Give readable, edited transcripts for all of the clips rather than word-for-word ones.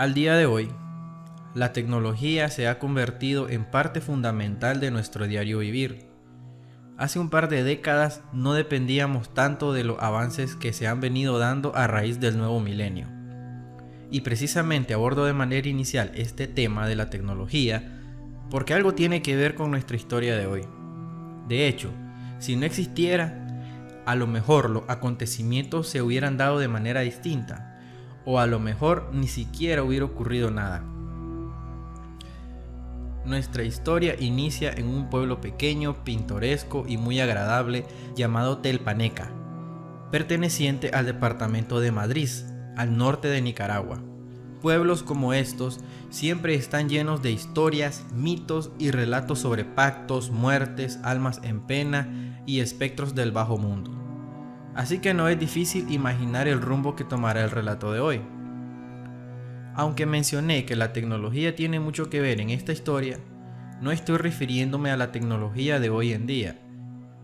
Al día de hoy, la tecnología se ha convertido en parte fundamental de nuestro diario vivir. Hace un par de décadas no dependíamos tanto de los avances que se han venido dando a raíz del nuevo milenio. Y precisamente abordo de manera inicial este tema de la tecnología porque algo tiene que ver con nuestra historia de hoy. De hecho, si no existiera, a lo mejor los acontecimientos se hubieran dado de manera distinta, o a lo mejor ni siquiera hubiera ocurrido nada. Nuestra historia inicia en un pueblo pequeño, pintoresco y muy agradable llamado Telpaneca, perteneciente al departamento de Madrid, al norte de Nicaragua. Pueblos como estos siempre están llenos de historias, mitos y relatos sobre pactos, muertes, almas en pena y espectros del bajo mundo. Así que no es difícil imaginar el rumbo que tomará el relato de hoy. Aunque mencioné que la tecnología tiene mucho que ver en esta historia, no estoy refiriéndome a la tecnología de hoy en día,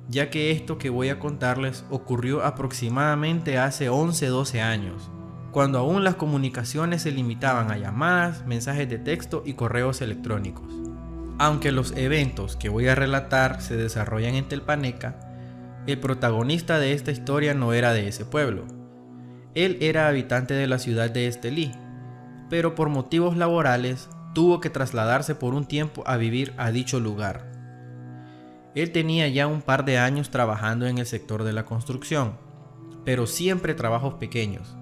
ya que esto que voy a contarles ocurrió aproximadamente hace 11-12 años, cuando aún las comunicaciones se limitaban a llamadas, mensajes de texto y correos electrónicos. Aunque los eventos que voy a relatar se desarrollan en Telpaneca, el protagonista de esta historia no era de ese pueblo. Él era habitante de la ciudad de Estelí, pero por motivos laborales tuvo que trasladarse por un tiempo a vivir a dicho lugar. Él tenía ya un par de años trabajando en el sector de la construcción, pero siempre trabajos pequeños.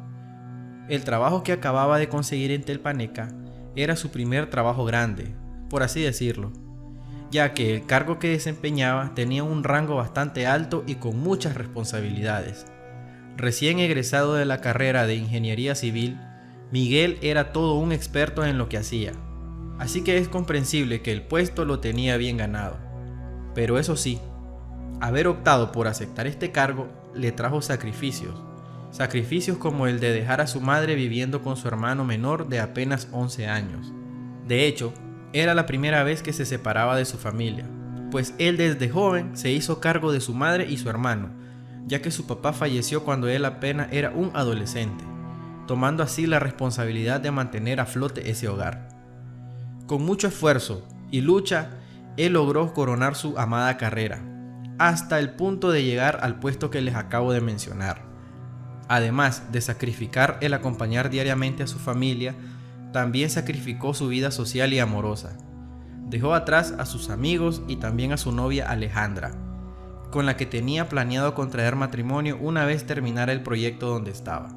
El trabajo que acababa de conseguir en Telpaneca era su primer trabajo grande, por así decirlo, ya que el cargo que desempeñaba tenía un rango bastante alto y con muchas responsabilidades. Recién egresado de la carrera de Ingeniería Civil, Miguel era todo un experto en lo que hacía, así que es comprensible que el puesto lo tenía bien ganado. Pero eso sí, haber optado por aceptar este cargo le trajo sacrificios como el de dejar a su madre viviendo con su hermano menor de apenas 11 años. De hecho, era la primera vez que se separaba de su familia, pues él desde joven se hizo cargo de su madre y su hermano, ya que su papá falleció cuando él apenas era un adolescente, tomando así la responsabilidad de mantener a flote ese hogar. Con mucho esfuerzo y lucha, él logró coronar su amada carrera, hasta el punto de llegar al puesto que les acabo de mencionar. Además de sacrificar el acompañar diariamente a su familia, también sacrificó su vida social y amorosa. Dejó atrás a sus amigos y también a su novia Alejandra, con la que tenía planeado contraer matrimonio una vez terminara el proyecto donde estaba.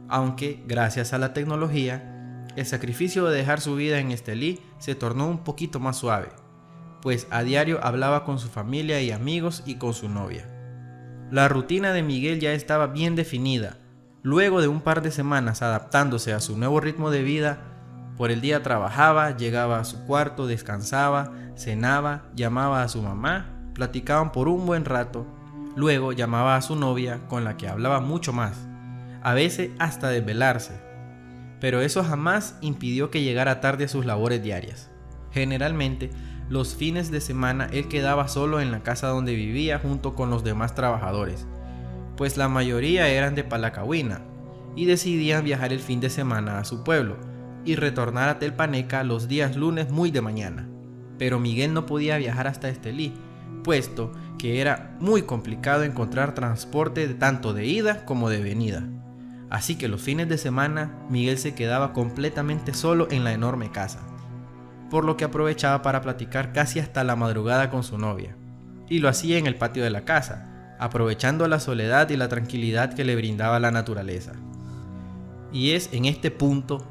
Aunque, gracias a la tecnología, el sacrificio de dejar su vida en Estelí se tornó un poquito más suave, pues a diario hablaba con su familia y amigos y con su novia. La rutina de Miguel ya estaba bien definida. Luego de un par de semanas adaptándose a su nuevo ritmo de vida, por el día trabajaba, llegaba a su cuarto, descansaba, cenaba, llamaba a su mamá, platicaban por un buen rato, luego llamaba a su novia con la que hablaba mucho más, a veces hasta desvelarse. Pero eso jamás impidió que llegara tarde a sus labores diarias. Generalmente, los fines de semana él quedaba solo en la casa donde vivía junto con los demás trabajadores, pues la mayoría eran de Palacagüina y decidían viajar el fin de semana a su pueblo y retornar a Telpaneca los días lunes muy de mañana. Pero Miguel no podía viajar hasta Estelí, puesto que era muy complicado encontrar transporte tanto de ida como de venida. Así que los fines de semana Miguel se quedaba completamente solo en la enorme casa, por lo que aprovechaba para platicar casi hasta la madrugada con su novia, y lo hacía en el patio de la casa, aprovechando la soledad y la tranquilidad que le brindaba la naturaleza. Y es en este punto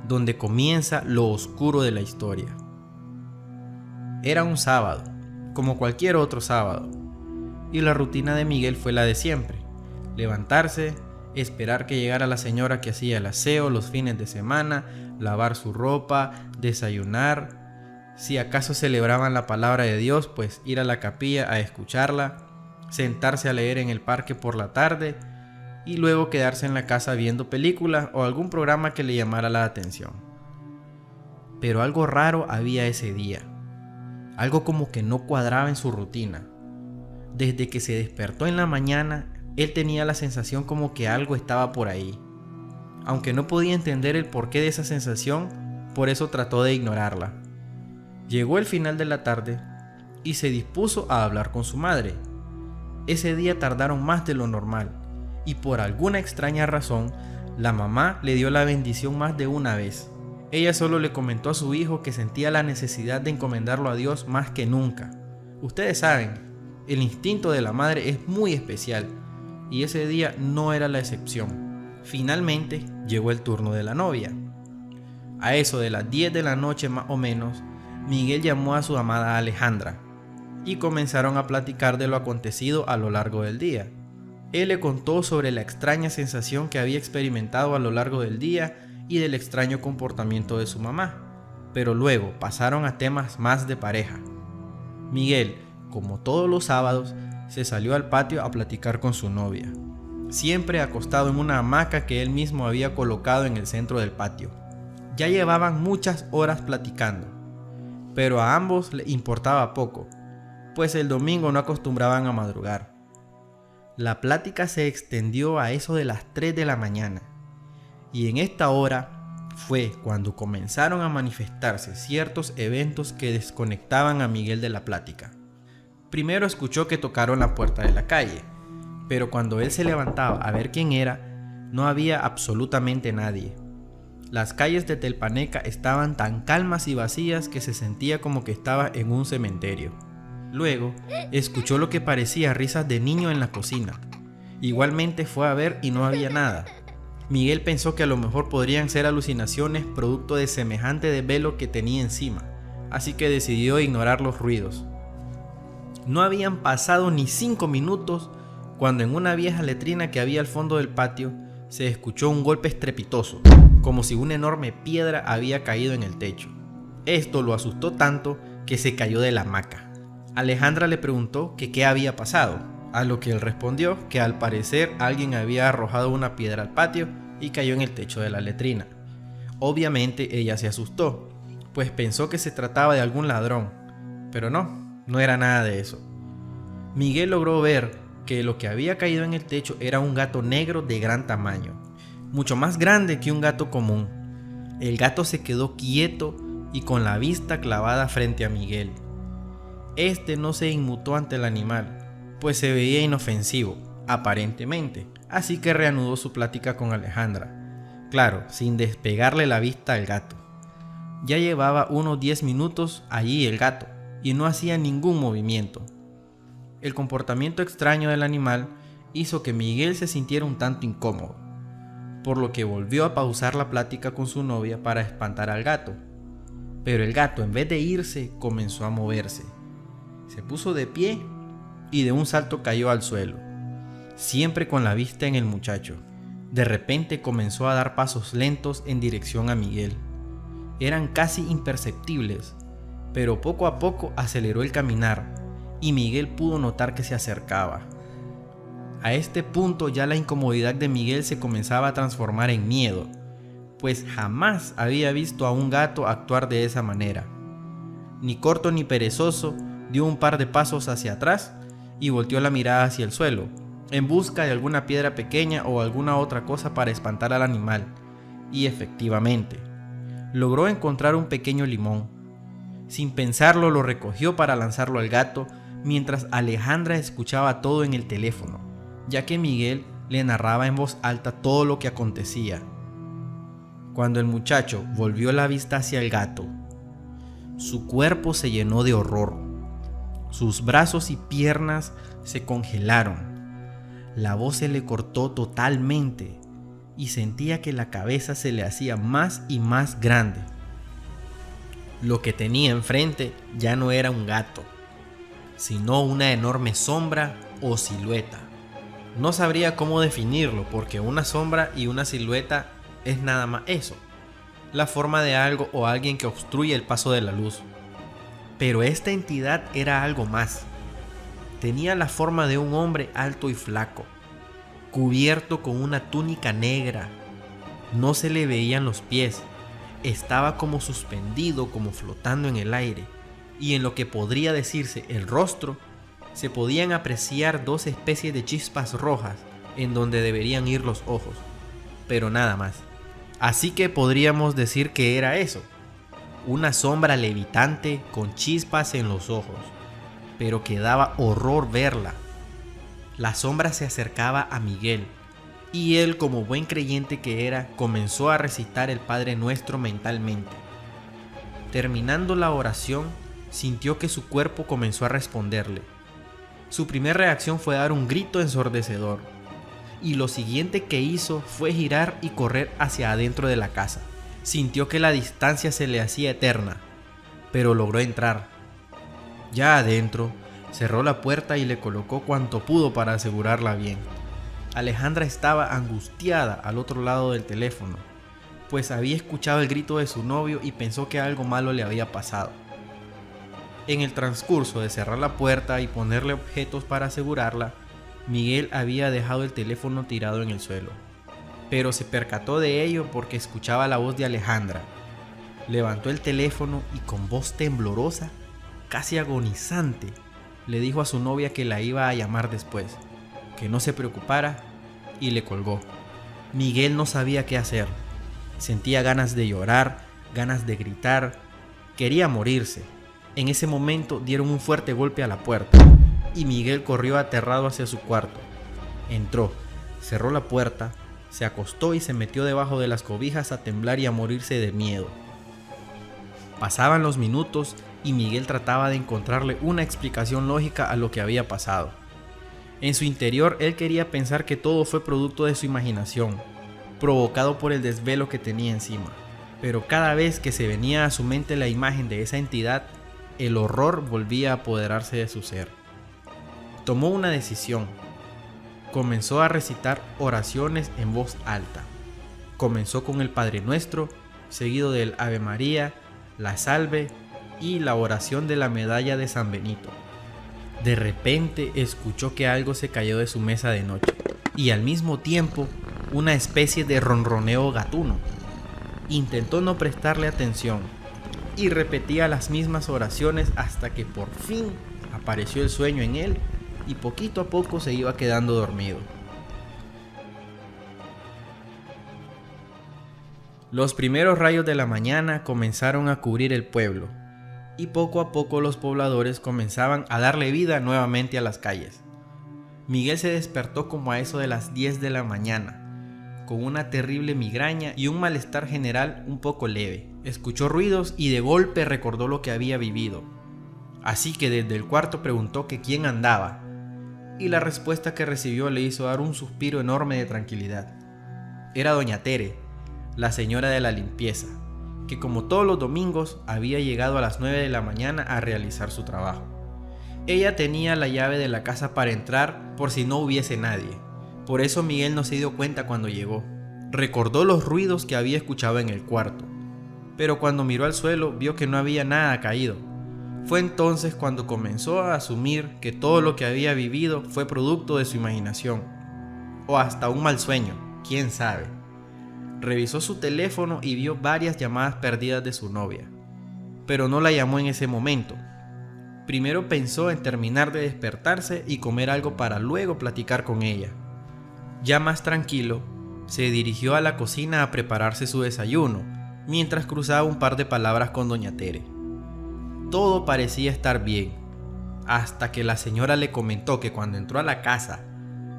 donde comienza lo oscuro de la historia. Era un sábado, como cualquier otro sábado, y la rutina de Miguel fue la de siempre: levantarse, esperar que llegara la señora que hacía el aseo los fines de semana, lavar su ropa, desayunar, si acaso celebraban la palabra de Dios, pues ir a la capilla a escucharla, sentarse a leer en el parque por la tarde y luego quedarse en la casa viendo películas o algún programa que le llamara la atención. Pero algo raro había ese día, algo como que no cuadraba en su rutina. Desde que se despertó en la mañana, él tenía la sensación como que algo estaba por ahí. Aunque no podía entender el porqué de esa sensación, por eso trató de ignorarla. Llegó el final de la tarde y se dispuso a hablar con su madre. Ese día tardaron más de lo normal y por alguna extraña razón, la mamá le dio la bendición más de una vez. Ella solo le comentó a su hijo que sentía la necesidad de encomendarlo a Dios más que nunca. Ustedes saben, el instinto de la madre es muy especial y ese día no era la excepción. Finalmente llegó el turno de la novia. A eso de las 10 de la noche más o menos, Miguel llamó a su amada Alejandra y comenzaron a platicar de lo acontecido a lo largo del día. Él le contó sobre la extraña sensación que había experimentado a lo largo del día y del extraño comportamiento de su mamá, pero luego pasaron a temas más de pareja. Miguel, como todos los sábados, se salió al patio a platicar con su novia, siempre acostado en una hamaca que él mismo había colocado en el centro del patio. Ya llevaban muchas horas platicando, pero a ambos les importaba poco, pues el domingo no acostumbraban a madrugar. La plática se extendió a eso de las 3 de la mañana, y en esta hora fue cuando comenzaron a manifestarse ciertos eventos que desconectaban a Miguel de la plática. Primero escuchó que tocaron la puerta de la calle, pero cuando él se levantaba a ver quién era, no había absolutamente nadie. Las calles de Telpaneca estaban tan calmas y vacías que se sentía como que estaba en un cementerio. Luego, escuchó lo que parecía risas de niño en la cocina. Igualmente fue a ver y no había nada. Miguel pensó que a lo mejor podrían ser alucinaciones producto de semejante desvelo que tenía encima, así que decidió ignorar los ruidos. No habían pasado ni 5 minutos cuando en una vieja letrina que había al fondo del patio se escuchó un golpe estrepitoso, como si una enorme piedra había caído en el techo. Esto lo asustó tanto que se cayó de la hamaca. Alejandra le preguntó que qué había pasado, a lo que él respondió que al parecer alguien había arrojado una piedra al patio y cayó en el techo de la letrina. Obviamente ella se asustó, pues pensó que se trataba de algún ladrón, pero no era nada de eso. Miguel logró ver que lo que había caído en el techo era un gato negro de gran tamaño, mucho más grande que un gato común. El gato se quedó quieto y con la vista clavada frente a Miguel. Este no se inmutó ante el animal, pues se veía inofensivo, aparentemente, así que reanudó su plática con Alejandra, claro, sin despegarle la vista al gato. Ya llevaba unos 10 minutos allí el gato, y no hacía ningún movimiento. El comportamiento extraño del animal hizo que Miguel se sintiera un tanto incómodo, por lo que volvió a pausar la plática con su novia para espantar al gato. Pero el gato, en vez de irse, comenzó a moverse. Se puso de pie y de un salto cayó al suelo, siempre con la vista en el muchacho. De repente comenzó a dar pasos lentos en dirección a Miguel. Eran casi imperceptibles, pero poco a poco aceleró el caminar y Miguel pudo notar que se acercaba. A este punto ya la incomodidad de Miguel se comenzaba a transformar en miedo, pues jamás había visto a un gato actuar de esa manera. Ni corto ni perezoso, dio un par de pasos hacia atrás y volteó la mirada hacia el suelo, en busca de alguna piedra pequeña o alguna otra cosa para espantar al animal, y efectivamente, logró encontrar un pequeño limón. Sin pensarlo lo recogió para lanzarlo al gato, mientras Alejandra escuchaba todo en el teléfono, ya que Miguel le narraba en voz alta todo lo que acontecía. Cuando el muchacho volvió la vista hacia el gato, su cuerpo se llenó de horror. Sus brazos y piernas se congelaron. La voz se le cortó totalmente y sentía que la cabeza se le hacía más y más grande. Lo que tenía enfrente ya no era un gato, sino una enorme sombra o silueta. No sabría cómo definirlo, porque una sombra y una silueta es nada más eso, la forma de algo o alguien que obstruye el paso de la luz. Pero esta entidad era algo más. Tenía la forma de un hombre alto y flaco, cubierto con una túnica negra. No se le veían los pies, estaba como suspendido, como flotando en el aire, y en lo que podría decirse el rostro, se podían apreciar dos especies de chispas rojas en donde deberían ir los ojos, pero nada más. Así que podríamos decir que era eso, una sombra levitante con chispas en los ojos, pero que daba horror verla. La sombra se acercaba a Miguel, y él, como buen creyente que era, comenzó a recitar el Padre Nuestro mentalmente. Terminando la oración, sintió que su cuerpo comenzó a responderle. Su primera reacción fue dar un grito ensordecedor, y lo siguiente que hizo fue girar y correr hacia adentro de la casa. Sintió que la distancia se le hacía eterna, pero logró entrar. Ya adentro, cerró la puerta y le colocó cuanto pudo para asegurarla bien. Alejandra estaba angustiada al otro lado del teléfono, pues había escuchado el grito de su novio y pensó que algo malo le había pasado. En el transcurso de cerrar la puerta y ponerle objetos para asegurarla, Miguel había dejado el teléfono tirado en el suelo, pero se percató de ello porque escuchaba la voz de Alejandra. Levantó el teléfono y con voz temblorosa, casi agonizante, le dijo a su novia que la iba a llamar después, que no se preocupara, y le colgó. Miguel no sabía qué hacer. Sentía ganas de llorar, ganas de gritar, quería morirse. En ese momento dieron un fuerte golpe a la puerta, y Miguel corrió aterrado hacia su cuarto. Entró, cerró la puerta, se acostó y se metió debajo de las cobijas a temblar y a morirse de miedo. Pasaban los minutos y Miguel trataba de encontrarle una explicación lógica a lo que había pasado. En su interior él quería pensar que todo fue producto de su imaginación, provocado por el desvelo que tenía encima. Pero cada vez que se venía a su mente la imagen de esa entidad, el horror volvía a apoderarse de su ser. Tomó una decisión. Comenzó a recitar oraciones en voz alta. Comenzó con el Padre Nuestro, seguido del Ave María, la Salve y la oración de la medalla de San Benito. De repente escuchó que algo se cayó de su mesa de noche y al mismo tiempo una especie de ronroneo gatuno. Intentó no prestarle atención y repetía las mismas oraciones hasta que por fin apareció el sueño en él y poquito a poco se iba quedando dormido. Los primeros rayos de la mañana comenzaron a cubrir el pueblo y poco a poco los pobladores comenzaban a darle vida nuevamente a las calles. Miguel se despertó como a eso de las 10 de la mañana, con una terrible migraña y un malestar general un poco leve. Escuchó ruidos y de golpe recordó lo que había vivido. Así que desde el cuarto preguntó que quién andaba, y la respuesta que recibió le hizo dar un suspiro enorme de tranquilidad. Era doña Tere, la señora de la limpieza, que como todos los domingos había llegado a las 9 de la mañana a realizar su trabajo. Ella tenía la llave de la casa para entrar por si no hubiese nadie. Por eso Miguel no se dio cuenta cuando llegó. Recordó los ruidos que había escuchado en el cuarto, pero cuando miró al suelo vio que no había nada caído. Fue entonces cuando comenzó a asumir que todo lo que había vivido fue producto de su imaginación, o hasta un mal sueño, quién sabe. Revisó su teléfono y vio varias llamadas perdidas de su novia, pero no la llamó en ese momento. Primero pensó en terminar de despertarse y comer algo para luego platicar con ella. Ya más tranquilo, se dirigió a la cocina a prepararse su desayuno, mientras cruzaba un par de palabras con doña Tere. Todo parecía estar bien, hasta que la señora le comentó que cuando entró a la casa,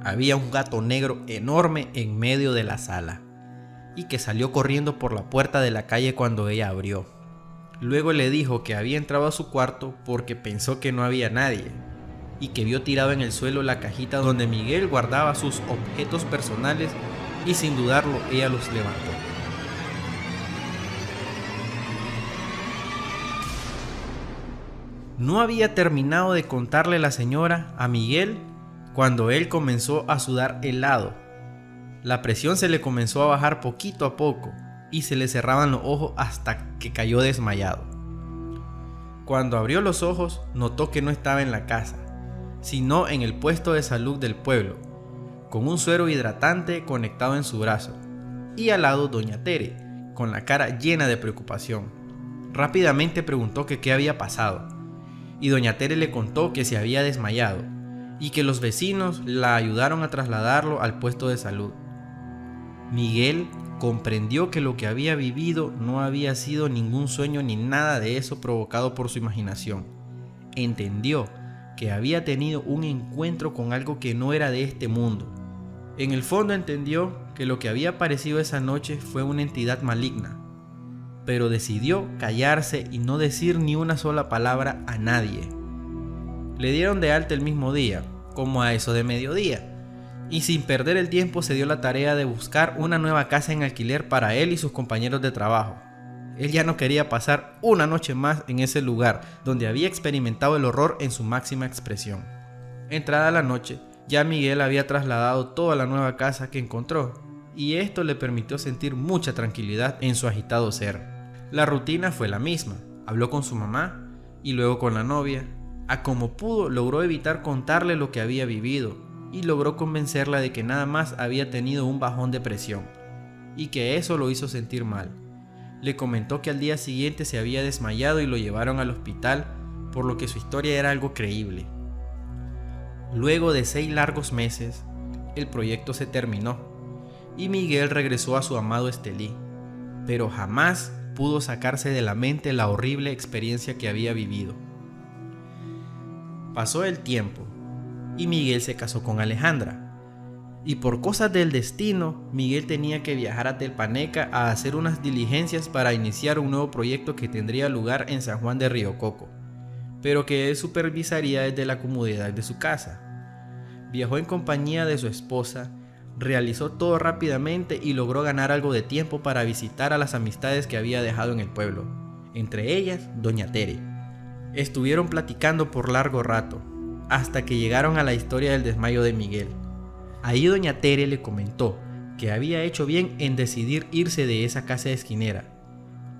había un gato negro enorme en medio de la sala, y que salió corriendo por la puerta de la calle cuando ella abrió. Luego le dijo que había entrado a su cuarto porque pensó que no había nadie, y que vio tirado en el suelo la cajita donde Miguel guardaba sus objetos personales, y sin dudarlo ella los levantó. No había terminado de contarle la señora a Miguel cuando él comenzó a sudar helado. La presión se le comenzó a bajar poquito a poco y se le cerraban los ojos hasta que cayó desmayado. Cuando abrió los ojos, notó que no estaba en la casa, sino en el puesto de salud del pueblo, con un suero hidratante conectado en su brazo, y al lado doña Tere, con la cara llena de preocupación. Rápidamente preguntó que qué había pasado, y doña Tere le contó que se había desmayado, y que los vecinos la ayudaron a trasladarlo al puesto de salud. Miguel comprendió que lo que había vivido no había sido ningún sueño ni nada de eso provocado por su imaginación. Entendió que había tenido un encuentro con algo que no era de este mundo. En el fondo entendió que lo que había aparecido esa noche fue una entidad maligna, pero decidió callarse y no decir ni una sola palabra a nadie. Le dieron de alta el mismo día, como a eso de mediodía, y sin perder el tiempo se dio la tarea de buscar una nueva casa en alquiler para él y sus compañeros de trabajo. Él ya no quería pasar una noche más en ese lugar donde había experimentado el horror en su máxima expresión. Entrada la noche, ya Miguel había trasladado toda la nueva casa que encontró, y esto le permitió sentir mucha tranquilidad en su agitado ser. La rutina fue la misma. Habló con su mamá y luego con la novia. A como pudo logró evitar contarle lo que había vivido y logró convencerla de que nada más había tenido un bajón de presión y que eso lo hizo sentir mal. Le comentó que al día siguiente se había desmayado y lo llevaron al hospital, por lo que su historia era algo creíble. Luego de 6 largos meses, el proyecto se terminó y Miguel regresó a su amado Estelí, pero jamás pudo sacarse de la mente la horrible experiencia que había vivido. Pasó el tiempo y Miguel se casó con Alejandra. Y por cosas del destino, Miguel tenía que viajar a Telpaneca a hacer unas diligencias para iniciar un nuevo proyecto que tendría lugar en San Juan de Río Coco, pero que él supervisaría desde la comodidad de su casa. Viajó en compañía de su esposa, realizó todo rápidamente y logró ganar algo de tiempo para visitar a las amistades que había dejado en el pueblo, entre ellas Doña Tere. Estuvieron platicando por largo rato, hasta que llegaron a la historia del desmayo de Miguel. Ahí Doña Tere le comentó que había hecho bien en decidir irse de esa casa esquinera,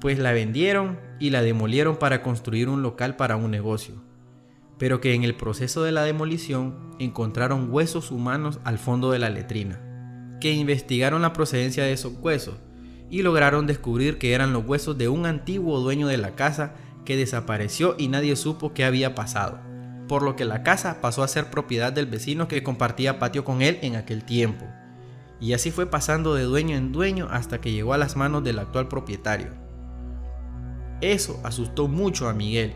pues la vendieron y la demolieron para construir un local para un negocio, pero que en el proceso de la demolición encontraron huesos humanos al fondo de la letrina, que investigaron la procedencia de esos huesos y lograron descubrir que eran los huesos de un antiguo dueño de la casa que desapareció y nadie supo qué había pasado, por lo que la casa pasó a ser propiedad del vecino que compartía patio con él en aquel tiempo, y así fue pasando de dueño en dueño hasta que llegó a las manos del actual propietario. Eso asustó mucho a Miguel,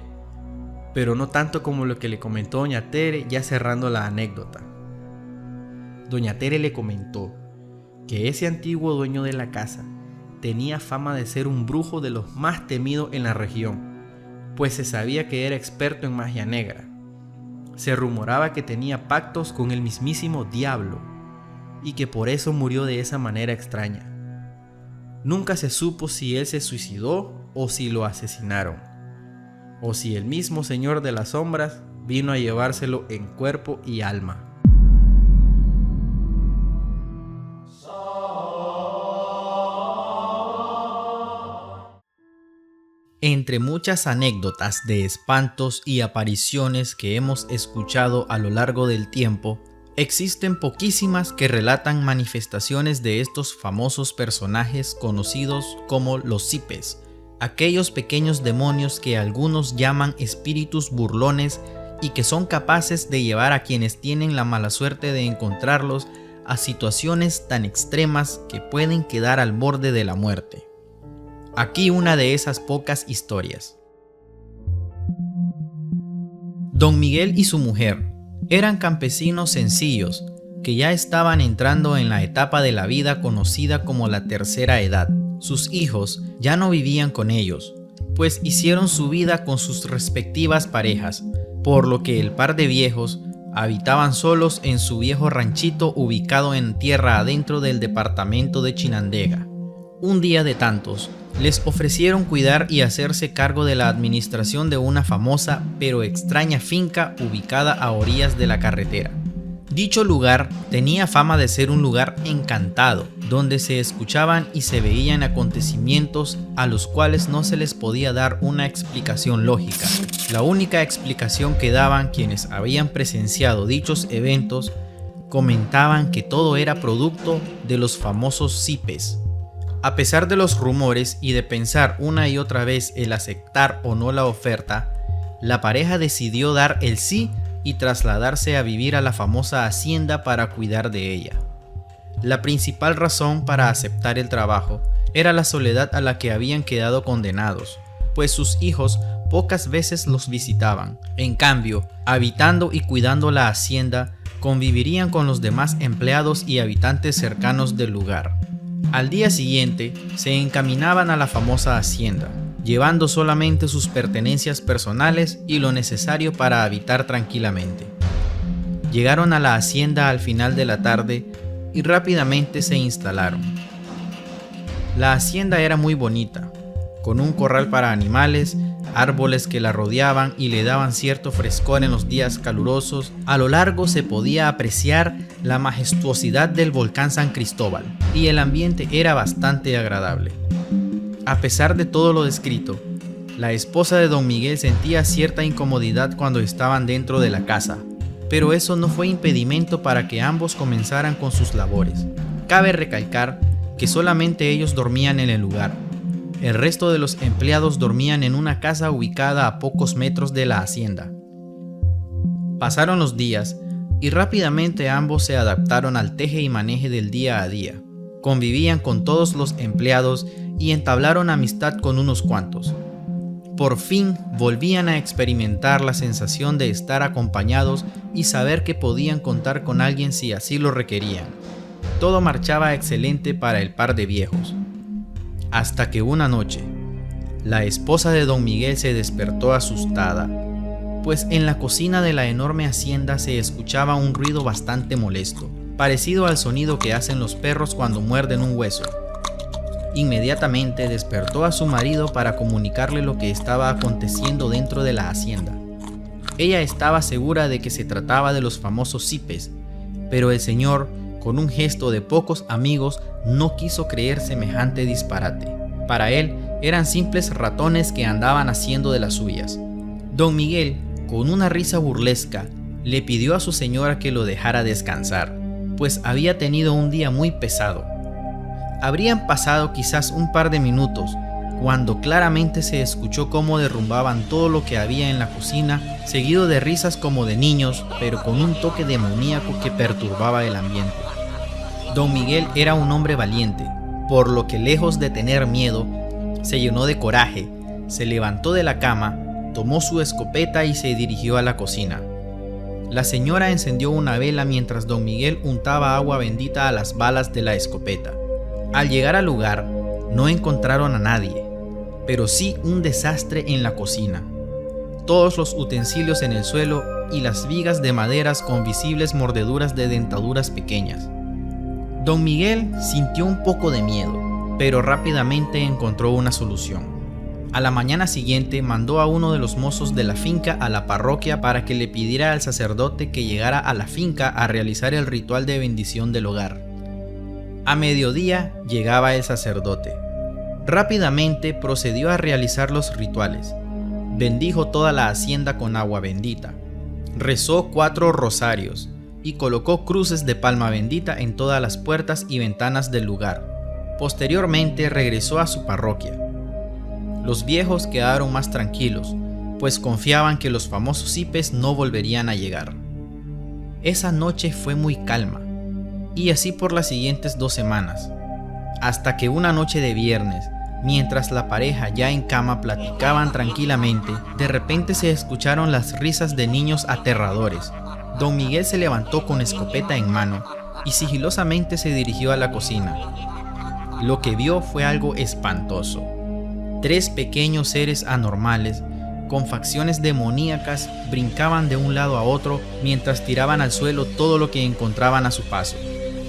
pero no tanto como lo que le comentó Doña Tere, ya cerrando la anécdota. Doña Tere le comentó que ese antiguo dueño de la casa tenía fama de ser un brujo de los más temidos en la región, pues se sabía que era experto en magia negra. Se rumoraba que tenía pactos con el mismísimo diablo y que por eso murió de esa manera extraña. Nunca se supo si él se suicidó o si lo asesinaron, o si el mismo Señor de las Sombras vino a llevárselo en cuerpo y alma. Entre muchas anécdotas de espantos y apariciones que hemos escuchado a lo largo del tiempo, existen poquísimas que relatan manifestaciones de estos famosos personajes conocidos como los cipes, aquellos pequeños demonios que algunos llaman espíritus burlones y que son capaces de llevar a quienes tienen la mala suerte de encontrarlos a situaciones tan extremas que pueden quedar al borde de la muerte. Aquí una de esas pocas historias. Don Miguel y su mujer eran campesinos sencillos que ya estaban entrando en la etapa de la vida conocida como la tercera edad. Sus hijos ya no vivían con ellos, pues hicieron su vida con sus respectivas parejas, por lo que el par de viejos habitaban solos en su viejo ranchito ubicado en tierra adentro del departamento de Chinandega. Un día de tantos, les ofrecieron cuidar y hacerse cargo de la administración de una famosa pero extraña finca ubicada a orillas de la carretera. Dicho lugar tenía fama de ser un lugar encantado, donde se escuchaban y se veían acontecimientos a los cuales no se les podía dar una explicación lógica. La única explicación que daban quienes habían presenciado dichos eventos comentaban que todo era producto de los famosos cipes. A pesar de los rumores y de pensar una y otra vez el aceptar o no la oferta, la pareja decidió dar el sí y trasladarse a vivir a la famosa hacienda para cuidar de ella. La principal razón para aceptar el trabajo era la soledad a la que habían quedado condenados, pues sus hijos pocas veces los visitaban. En cambio, habitando y cuidando la hacienda, convivirían con los demás empleados y habitantes cercanos del lugar. Al día siguiente, se encaminaban a la famosa hacienda, llevando solamente sus pertenencias personales y lo necesario para habitar tranquilamente. Llegaron a la hacienda al final de la tarde y rápidamente se instalaron. La hacienda era muy bonita, con un corral para animales, árboles que la rodeaban y le daban cierto frescor en los días calurosos. A lo largo se podía apreciar la majestuosidad del volcán San Cristóbal y el ambiente era bastante agradable. A pesar de todo lo descrito, la esposa de don Miguel sentía cierta incomodidad cuando estaban dentro de la casa, pero eso no fue impedimento para que ambos comenzaran con sus labores. Cabe recalcar que solamente ellos dormían en el lugar. El resto de los empleados dormían en una casa ubicada a pocos metros de la hacienda. Pasaron los días y rápidamente ambos se adaptaron al teje y maneje del día a día. Convivían con todos los empleados y entablaron amistad con unos cuantos. Por fin volvían a experimentar la sensación de estar acompañados y saber que podían contar con alguien si así lo requerían. Todo marchaba excelente para el par de viejos. Hasta que una noche, la esposa de don Miguel se despertó asustada, pues en la cocina de la enorme hacienda se escuchaba un ruido bastante molesto, parecido al sonido que hacen los perros cuando muerden un hueso. Inmediatamente despertó a su marido para comunicarle lo que estaba aconteciendo dentro de la hacienda. Ella estaba segura de que se trataba de los famosos cipes, pero el señor, con un gesto de pocos amigos, no quiso creer semejante disparate. Para él eran simples ratones que andaban haciendo de las suyas. Don Miguel, con una risa burlesca, le pidió a su señora que lo dejara descansar, pues había tenido un día muy pesado. Habrían pasado quizás un par de minutos, cuando claramente se escuchó cómo derrumbaban todo lo que había en la cocina, seguido de risas como de niños, pero con un toque demoníaco que perturbaba el ambiente. Don Miguel era un hombre valiente, por lo que lejos de tener miedo, se llenó de coraje, se levantó de la cama, tomó su escopeta y se dirigió a la cocina. La señora encendió una vela mientras don Miguel untaba agua bendita a las balas de la escopeta. Al llegar al lugar, no encontraron a nadie, pero sí un desastre en la cocina. Todos los utensilios en el suelo y las vigas de maderas con visibles mordeduras de dentaduras pequeñas. Don Miguel sintió un poco de miedo, pero rápidamente encontró una solución. A la mañana siguiente mandó a uno de los mozos de la finca a la parroquia para que le pidiera al sacerdote que llegara a la finca a realizar el ritual de bendición del hogar. A mediodía llegaba el sacerdote. Rápidamente procedió a realizar los rituales. Bendijo toda la hacienda con agua bendita. Rezó 4 rosarios y colocó cruces de palma bendita en todas las puertas y ventanas del lugar. Posteriormente regresó a su parroquia. Los viejos quedaron más tranquilos, pues confiaban que los famosos cipes no volverían a llegar. Esa noche fue muy calma, y así por las siguientes 2 semanas, hasta que una noche de viernes, mientras la pareja ya en cama platicaban tranquilamente, de repente se escucharon las risas de niños aterradores. Don Miguel se levantó con escopeta en mano y sigilosamente se dirigió a la cocina. Lo que vio fue algo espantoso. 3 pequeños seres anormales, con facciones demoníacas, brincaban de un lado a otro mientras tiraban al suelo todo lo que encontraban a su paso,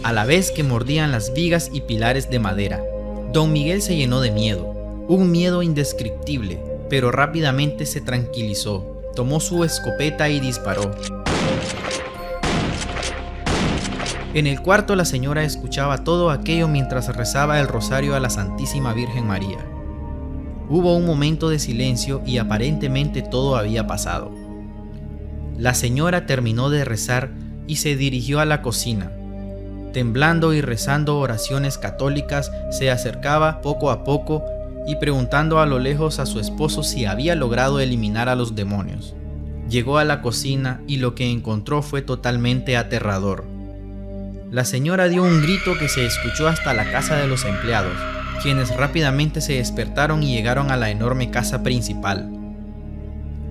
a la vez que mordían las vigas y pilares de madera. Don Miguel se llenó de miedo, un miedo indescriptible, pero rápidamente se tranquilizó, tomó su escopeta y disparó. En el cuarto la señora escuchaba todo aquello mientras rezaba el rosario a la Santísima Virgen María. Hubo un momento de silencio y aparentemente todo había pasado. La señora terminó de rezar y se dirigió a la cocina. Temblando y rezando oraciones católicas, se acercaba poco a poco y preguntando a lo lejos a su esposo si había logrado eliminar a los demonios. Llegó a la cocina y lo que encontró fue totalmente aterrador. La señora dio un grito que se escuchó hasta la casa de los empleados, quienes rápidamente se despertaron y llegaron a la enorme casa principal.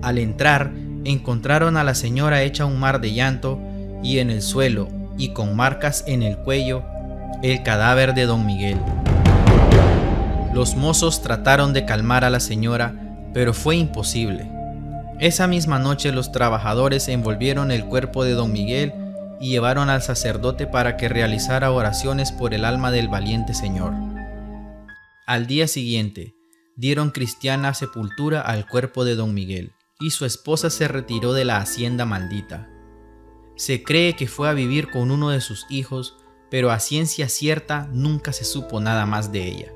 Al entrar, encontraron a la señora hecha un mar de llanto y en el suelo, y con marcas en el cuello, el cadáver de don Miguel. Los mozos trataron de calmar a la señora, pero fue imposible. Esa misma noche los trabajadores envolvieron el cuerpo de don Miguel y llevaron al sacerdote para que realizara oraciones por el alma del valiente señor. Al día siguiente, dieron cristiana sepultura al cuerpo de don Miguel, y su esposa se retiró de la hacienda maldita. Se cree que fue a vivir con uno de sus hijos, pero a ciencia cierta nunca se supo nada más de ella.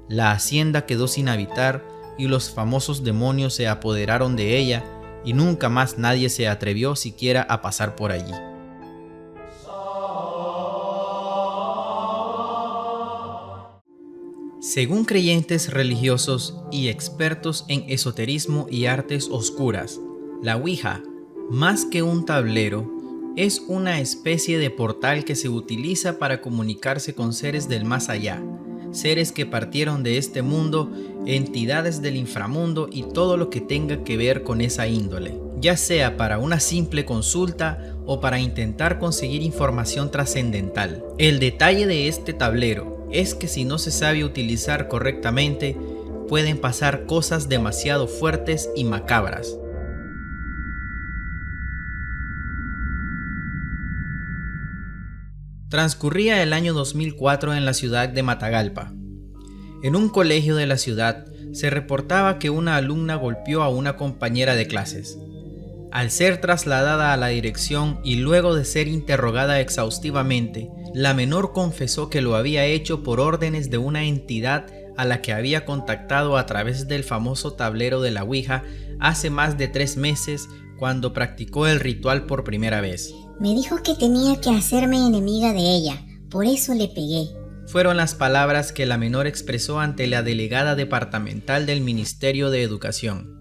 La hacienda quedó sin habitar y los famosos demonios se apoderaron de ella y nunca más nadie se atrevió siquiera a pasar por allí. Según creyentes religiosos y expertos en esoterismo y artes oscuras, la Ouija, más que un tablero, es una especie de portal que se utiliza para comunicarse con seres del más allá, seres que partieron de este mundo, entidades del inframundo y todo lo que tenga que ver con esa índole, ya sea para una simple consulta o para intentar conseguir información trascendental. El detalle de este tablero es que si no se sabe utilizar correctamente, pueden pasar cosas demasiado fuertes y macabras. Transcurría el año 2004 en la ciudad de Matagalpa. En un colegio de la ciudad se reportaba que una alumna golpeó a una compañera de clases. Al ser trasladada a la dirección y luego de ser interrogada exhaustivamente, la menor confesó que lo había hecho por órdenes de una entidad a la que había contactado a través del famoso tablero de la Ouija hace más de 3 meses, cuando practicó el ritual por primera vez. Me dijo que tenía que hacerme enemiga de ella, por eso le pegué. Fueron las palabras que la menor expresó ante la delegada departamental del Ministerio de Educación.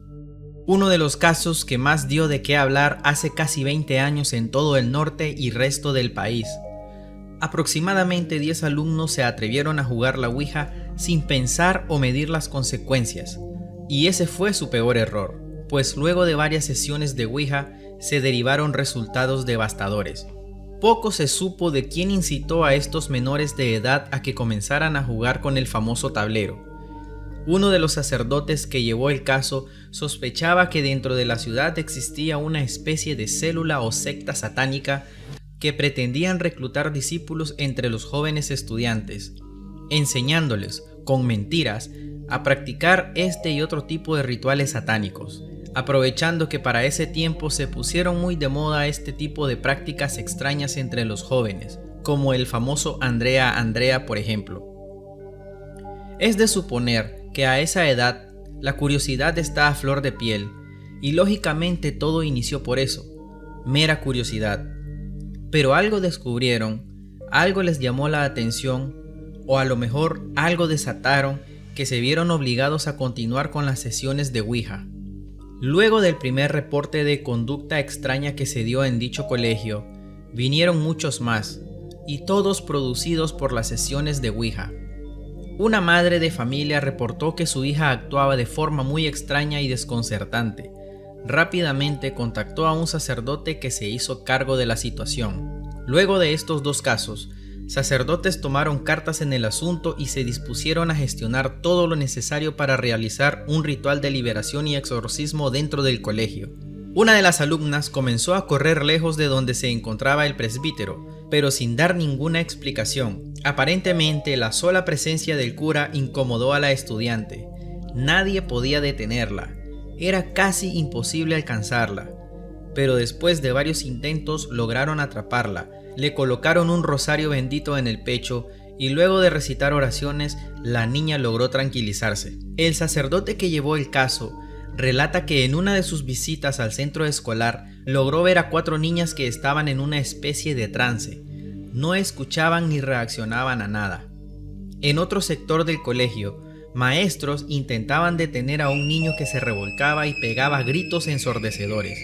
Uno de los casos que más dio de qué hablar hace casi 20 años en todo el norte y resto del país. Aproximadamente 10 alumnos se atrevieron a jugar la Ouija sin pensar o medir las consecuencias, y ese fue su peor error, pues luego de varias sesiones de Ouija se derivaron resultados devastadores. Poco se supo de quién incitó a estos menores de edad a que comenzaran a jugar con el famoso tablero. Uno de los sacerdotes que llevó el caso sospechaba que dentro de la ciudad existía una especie de célula o secta satánica que pretendían reclutar discípulos entre los jóvenes estudiantes, enseñándoles, con mentiras, a practicar este y otro tipo de rituales satánicos, aprovechando que para ese tiempo se pusieron muy de moda este tipo de prácticas extrañas entre los jóvenes, como el famoso Andrea, por ejemplo. Es de suponer que a esa edad la curiosidad está a flor de piel, y lógicamente todo inició por eso, mera curiosidad. Pero algo descubrieron, algo les llamó la atención, o a lo mejor algo desataron, que se vieron obligados a continuar con las sesiones de Ouija. Luego del primer reporte de conducta extraña que se dio en dicho colegio, vinieron muchos más, y todos producidos por las sesiones de Ouija. Una madre de familia reportó que su hija actuaba de forma muy extraña y desconcertante. Rápidamente contactó a un sacerdote que se hizo cargo de la situación. Luego de estos 2 casos, sacerdotes tomaron cartas en el asunto y se dispusieron a gestionar todo lo necesario para realizar un ritual de liberación y exorcismo dentro del colegio. Una de las alumnas comenzó a correr lejos de donde se encontraba el presbítero, pero sin dar ninguna explicación. Aparentemente, la sola presencia del cura incomodó a la estudiante. Nadie podía detenerla. Era casi imposible alcanzarla. Pero después de varios intentos lograron atraparla. Le colocaron un rosario bendito en el pecho y luego de recitar oraciones, la niña logró tranquilizarse. El sacerdote que llevó el caso relata que en una de sus visitas al centro escolar logró ver a 4 niñas que estaban en una especie de trance. No escuchaban ni reaccionaban a nada. En otro sector del colegio, maestros intentaban detener a un niño que se revolcaba y pegaba gritos ensordecedores.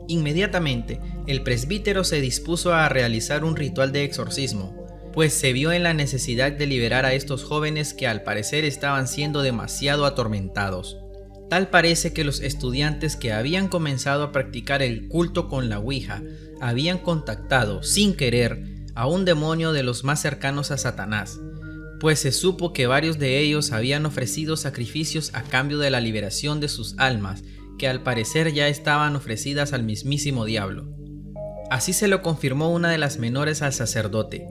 Inmediatamente, el presbítero se dispuso a realizar un ritual de exorcismo, pues se vio en la necesidad de liberar a estos jóvenes que al parecer estaban siendo demasiado atormentados. Tal parece que los estudiantes que habían comenzado a practicar el culto con la Ouija habían contactado, sin querer, a un demonio de los más cercanos a Satanás, pues se supo que varios de ellos habían ofrecido sacrificios a cambio de la liberación de sus almas, que al parecer ya estaban ofrecidas al mismísimo diablo. Así se lo confirmó una de las menores al sacerdote,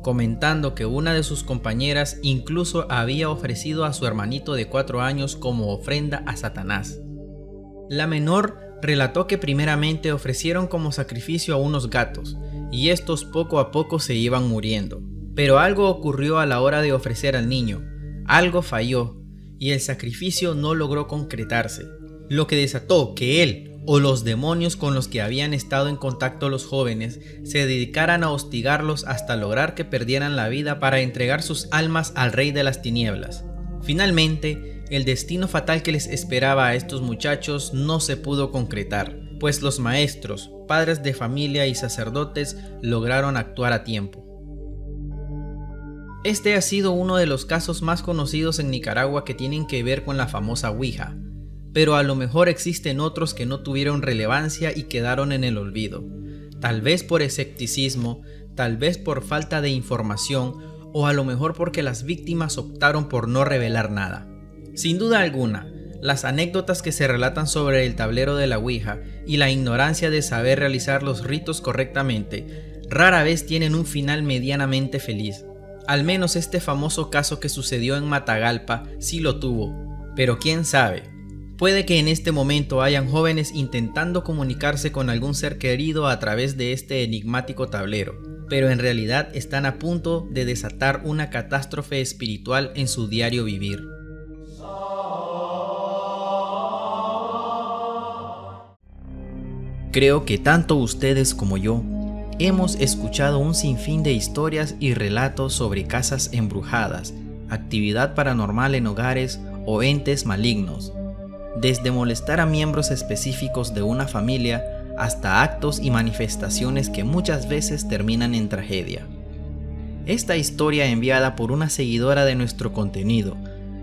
comentando que una de sus compañeras incluso había ofrecido a su hermanito de 4 años como ofrenda a Satanás. La menor relató que primeramente ofrecieron como sacrificio a unos gatos, y estos poco a poco se iban muriendo. Pero algo ocurrió a la hora de ofrecer al niño, algo falló, y el sacrificio no logró concretarse, lo que desató que él o los demonios con los que habían estado en contacto los jóvenes se dedicaran a hostigarlos hasta lograr que perdieran la vida para entregar sus almas al rey de las tinieblas. Finalmente, el destino fatal que les esperaba a estos muchachos no se pudo concretar, pues los maestros, padres de familia y sacerdotes lograron actuar a tiempo. Este ha sido uno de los casos más conocidos en Nicaragua que tienen que ver con la famosa Ouija, pero a lo mejor existen otros que no tuvieron relevancia y quedaron en el olvido, tal vez por escepticismo, tal vez por falta de información o a lo mejor porque las víctimas optaron por no revelar nada. Sin duda alguna, las anécdotas que se relatan sobre el tablero de la Ouija y la ignorancia de saber realizar los ritos correctamente rara vez tienen un final medianamente feliz. Al menos este famoso caso que sucedió en Matagalpa sí lo tuvo, pero quién sabe. Puede que en este momento hayan jóvenes intentando comunicarse con algún ser querido a través de este enigmático tablero, pero en realidad están a punto de desatar una catástrofe espiritual en su diario vivir. Creo que tanto ustedes como yo hemos escuchado un sinfín de historias y relatos sobre casas embrujadas, actividad paranormal en hogares o entes malignos. Desde molestar a miembros específicos de una familia hasta actos y manifestaciones que muchas veces terminan en tragedia. Esta historia enviada por una seguidora de nuestro contenido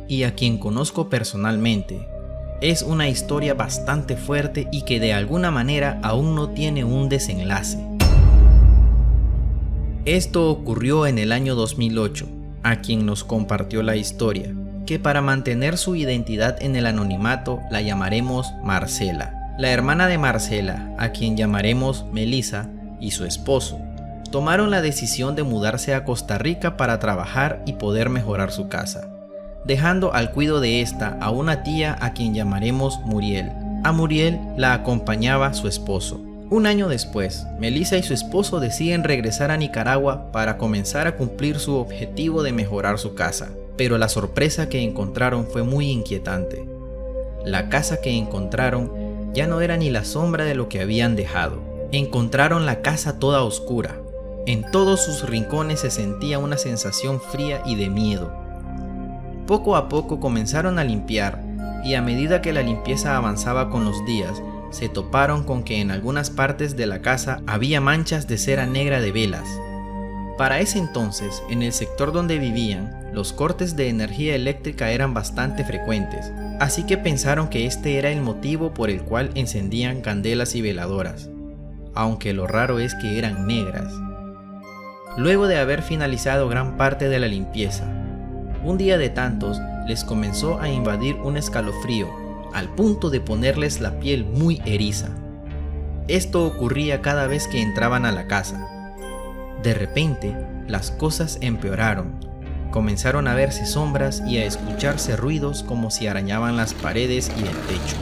y a quien conozco personalmente es una historia bastante fuerte y que de alguna manera aún no tiene un desenlace. Esto ocurrió en el año 2008, a quien nos compartió la historia, que para mantener su identidad en el anonimato la llamaremos Marcela. La hermana de Marcela, a quien llamaremos Melissa, y su esposo, tomaron la decisión de mudarse a Costa Rica para trabajar y poder mejorar su casa, dejando al cuidado de esta a una tía a quien llamaremos Muriel. A Muriel la acompañaba su esposo. Un año después, Melissa y su esposo deciden regresar a Nicaragua para comenzar a cumplir su objetivo de mejorar su casa. Pero la sorpresa que encontraron fue muy inquietante. La casa que encontraron ya no era ni la sombra de lo que habían dejado. Encontraron la casa toda oscura. En todos sus rincones se sentía una sensación fría y de miedo. Poco a poco comenzaron a limpiar, y a medida que la limpieza avanzaba con los días, se toparon con que en algunas partes de la casa había manchas de cera negra de velas. Para ese entonces, en el sector donde vivían, los cortes de energía eléctrica eran bastante frecuentes, así que pensaron que este era el motivo por el cual encendían candelas y veladoras, aunque lo raro es que eran negras. Luego de haber finalizado gran parte de la limpieza, un día de tantos les comenzó a invadir un escalofrío, al punto de ponerles la piel muy eriza. Esto ocurría cada vez que entraban a la casa. De repente, las cosas empeoraron. Comenzaron a verse sombras y a escucharse ruidos como si arañaban las paredes y el techo.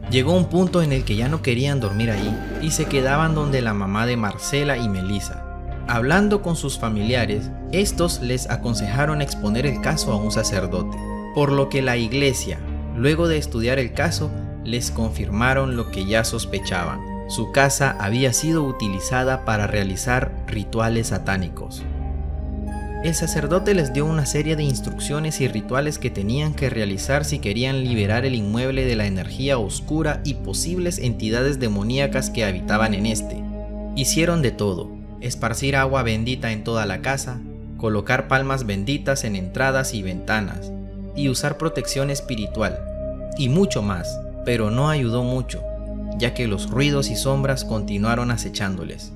Llegó un punto en el que ya no querían dormir ahí y se quedaban donde la mamá de Marcela y Melissa. Hablando con sus familiares, estos les aconsejaron exponer el caso a un sacerdote, por lo que la iglesia, luego de estudiar el caso, les confirmaron lo que ya sospechaban. Su casa había sido utilizada para realizar rituales satánicos. El sacerdote les dio una serie de instrucciones y rituales que tenían que realizar si querían liberar el inmueble de la energía oscura y posibles entidades demoníacas que habitaban en este. Hicieron de todo: esparcir agua bendita en toda la casa, colocar palmas benditas en entradas y ventanas, y usar protección espiritual, y mucho más, pero no ayudó mucho, ya que los ruidos y sombras continuaron acechándoles.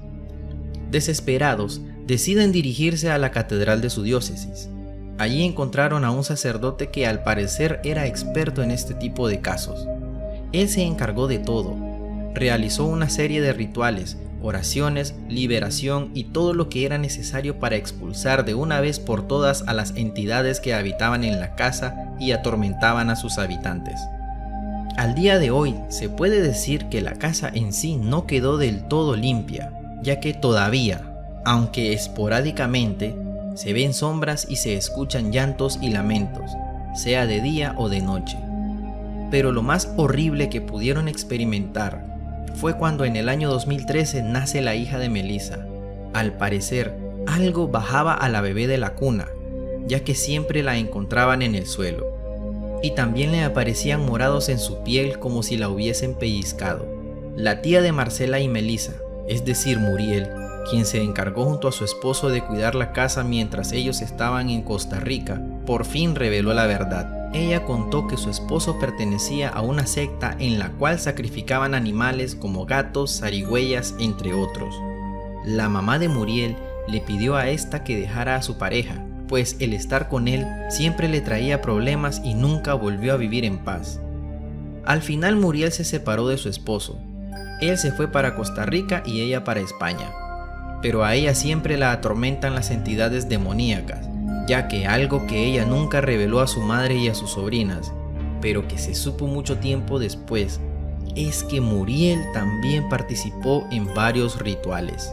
Desesperados, deciden dirigirse a la catedral de su diócesis. Allí encontraron a un sacerdote que al parecer era experto en este tipo de casos. Él se encargó de todo. Realizó una serie de rituales, oraciones, liberación y todo lo que era necesario para expulsar de una vez por todas a las entidades que habitaban en la casa y atormentaban a sus habitantes. Al día de hoy se puede decir que la casa en sí no quedó del todo limpia, ya que todavía, aunque esporádicamente, se ven sombras y se escuchan llantos y lamentos, sea de día o de noche. Pero lo más horrible que pudieron experimentar fue cuando en el año 2013 nace la hija de Melissa. Al parecer, algo bajaba a la bebé de la cuna, ya que siempre la encontraban en el suelo. Y también le aparecían morados en su piel como si la hubiesen pellizcado. La tía de Marcela y Melissa, es decir, Muriel, quien se encargó junto a su esposo de cuidar la casa mientras ellos estaban en Costa Rica, por fin reveló la verdad. Ella contó que su esposo pertenecía a una secta en la cual sacrificaban animales como gatos, zarigüeyas, entre otros. La mamá de Muriel le pidió a esta que dejara a su pareja, pues el estar con él siempre le traía problemas y nunca volvió a vivir en paz. Al final Muriel se separó de su esposo. Él se fue para Costa Rica y ella para España. Pero a ella siempre la atormentan las entidades demoníacas, ya que algo que ella nunca reveló a su madre y a sus sobrinas, pero que se supo mucho tiempo después, es que Muriel también participó en varios rituales.